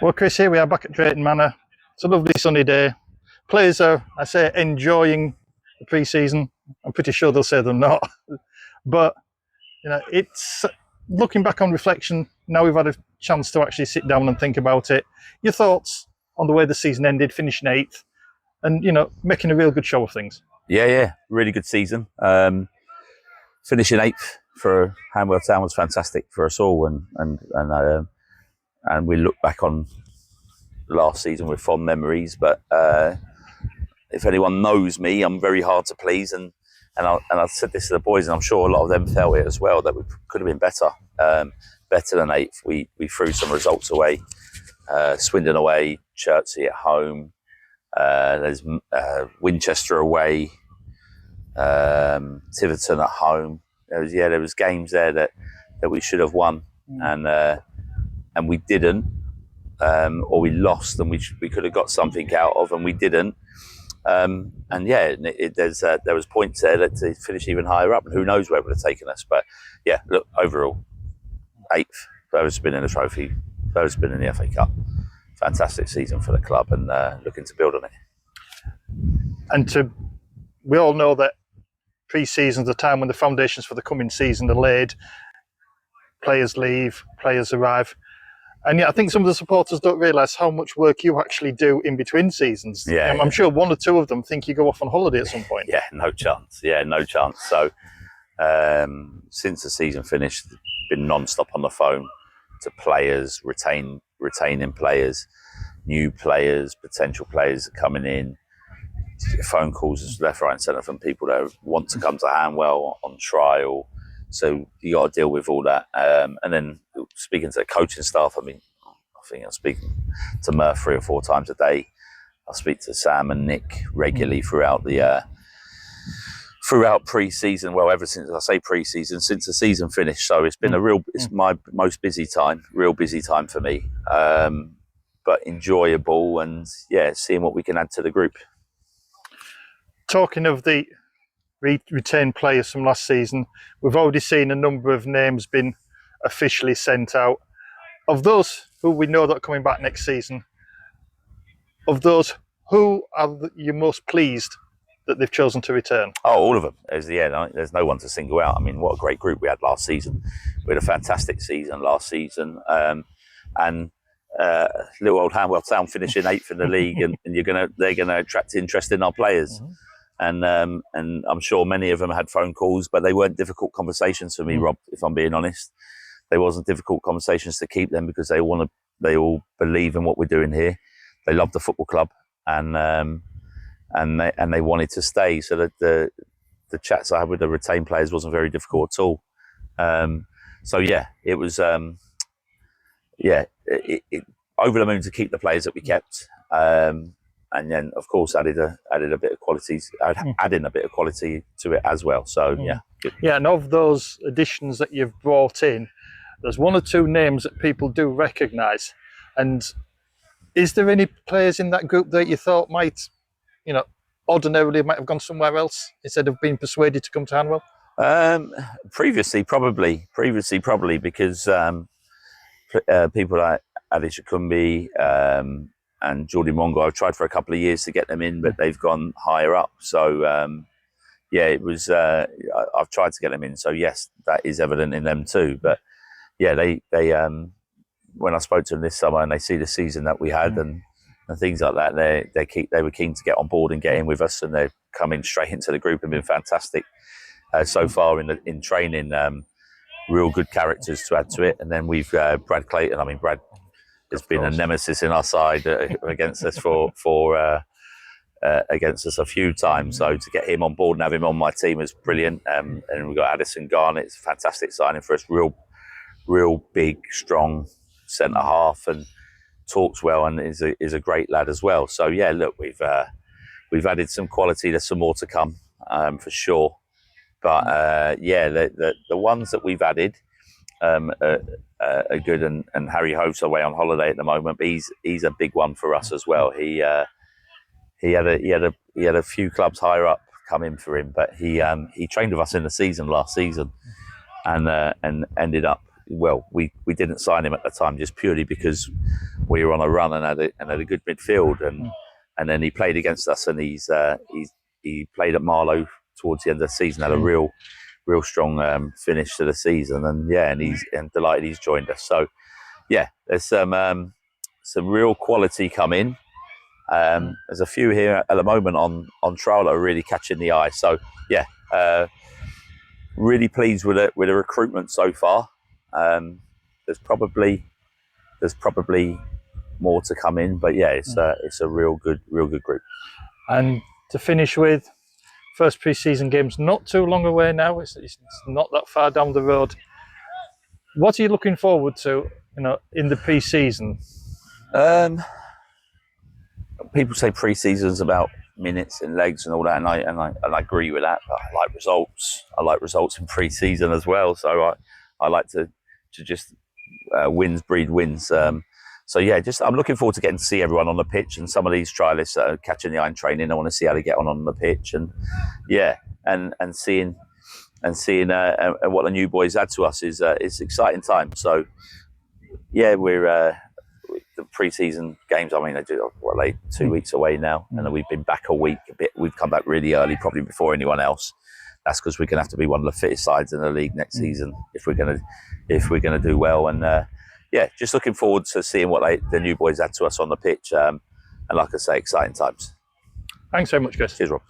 Well, Chris, here we are back at Drayton Manor. It's a lovely sunny day. Players are, I say, enjoying the pre-season. I'm pretty sure they'll say they're not. But, it's looking back on reflection, now we've had a chance to actually sit down and think about it. Your thoughts on the way the season ended, finishing 8th, and, making a real good show of things. Yeah, really good season. Finishing 8th for HANWELL Town was fantastic for us all, and we look back on last season with fond memories. But if anyone knows me, I'm very hard to please, and I said this to the boys, and I'm sure a lot of them felt it as well, that we could have been better, better than 8th. We threw some results away, Swindon away, Chertsey at home. There's Winchester away, Tiverton at home. There was games there that we should have won, and we didn't, or we lost, and we could have got something out of, and we didn't. There was points there that to finish even higher up, and who knows where it would have taken us. But yeah, look, overall, 8th, furthest been in the trophy, furthest been in the FA Cup. Fantastic season for the club, and looking to build on it. And we all know that pre-season's the time when the foundations for the coming season are laid. Players leave, players arrive. And yet I think some of the supporters don't realise how much work you actually do in between seasons. Yeah, I'm sure one or two of them think you go off on holiday at some point. Yeah, no chance. So since the season finished, been non-stop on the phone to players, retaining players, new players, potential players coming in. Phone calls left, right and centre from people that want to come to HANWELL on trial. So you got to deal with all that. And then speaking to the coaching staff, I think I'm speaking to Murph 3 or 4 times a day. I speak to Sam and Nick regularly throughout pre-season. Well, ever since I say pre-season, since the season finished. So it's been it's my most busy time, real busy time for me. But enjoyable, and seeing what we can add to the group. Talking of the retained players from last season, we've already seen a number of names been officially sent out. Of those who we know that are coming back next season, of those, who are you most pleased that they've chosen to return? Oh, all of them. There's no one to single out. I mean, what a great group we had last season. We had a fantastic season last season, and little old HANWELL Town finishing 8th in the league, and they're gonna attract interest in our players. Mm-hmm. And I'm sure many of them had phone calls, but they weren't difficult conversations for me, Rob, if I'm being honest. They wasn't difficult conversations to keep them, because they all believe in what we're doing here. They love the football club, and they wanted to stay. So that the chats I had with the retained players wasn't very difficult at all. It was over the moon to keep the players that we kept. And then, of course, added a bit of quality, adding a bit of quality to it as well. So good. Yeah, and of those additions that you've brought in, there's 1 or 2 names that people do recognise. And is there any players in that group that you thought might, ordinarily might have gone somewhere else instead of being persuaded to come to HANWELL? Previously, probably, because people like Adish Akumbi, and Jordi Mongo, I've tried for a couple of years to get them in, but they've gone higher up. So, it was. I've tried to get them in. So yes, that is evident in them too. But they when I spoke to them this summer and they see the season that we had and things like that, they were keen to get on board and get in with us, and they're coming straight into the group and been fantastic so far in training. Real good characters to add to it, and then we've Brad Clayton. I mean, Brad has been a nemesis in our side against us against us a few times. So to get him on board and have him on my team is brilliant. And we've got Addison Garnett. It's a fantastic signing for us. Real big, strong centre half, and talks well, and is a great lad as well. So look, we've added some quality. There's some more to come for sure. But the ones that we've added are good, and Harry Hove's away on holiday at the moment, but he's a big one for us as well. He had a few clubs higher up come in for him, but he trained with us in the season last season, and ended up well, we didn't sign him at the time just purely because we were on a run and had a good midfield, and then he played against us, and he played at Marlow towards the end of the season, had a real strong finish to the season, and he's delighted he's joined us. So yeah, there's some real quality come in. There's a few here at the moment on trial that are really catching the eye. So yeah, really pleased with the recruitment so far. There's probably more to come in, but yeah, it's a real good group. And to finish with, first pre-season game's not too long away now. It's not that far down the road. What are you looking forward to, in the pre-season? People say pre-season's about minutes and legs and all that, and I agree with that. But I like results. I like results in pre-season as well. So I like to just wins breed wins. So yeah, I'm looking forward to getting to see everyone on the pitch, and some of these trialists that are catching the eye in training. I want to see how they get on the pitch, and yeah, and seeing what the new boys add to us is exciting time. So yeah, we're the pre-season games. I mean, they do 2 weeks away now, and then we've been back a week. We've come back really early, probably before anyone else. That's because we're going to have to be one of the fittest sides in the league next season if we're going to do well. And yeah, just looking forward to seeing what the new boys add to us on the pitch. And like I say, exciting times. Thanks so much, Chris. Cheers, Rob.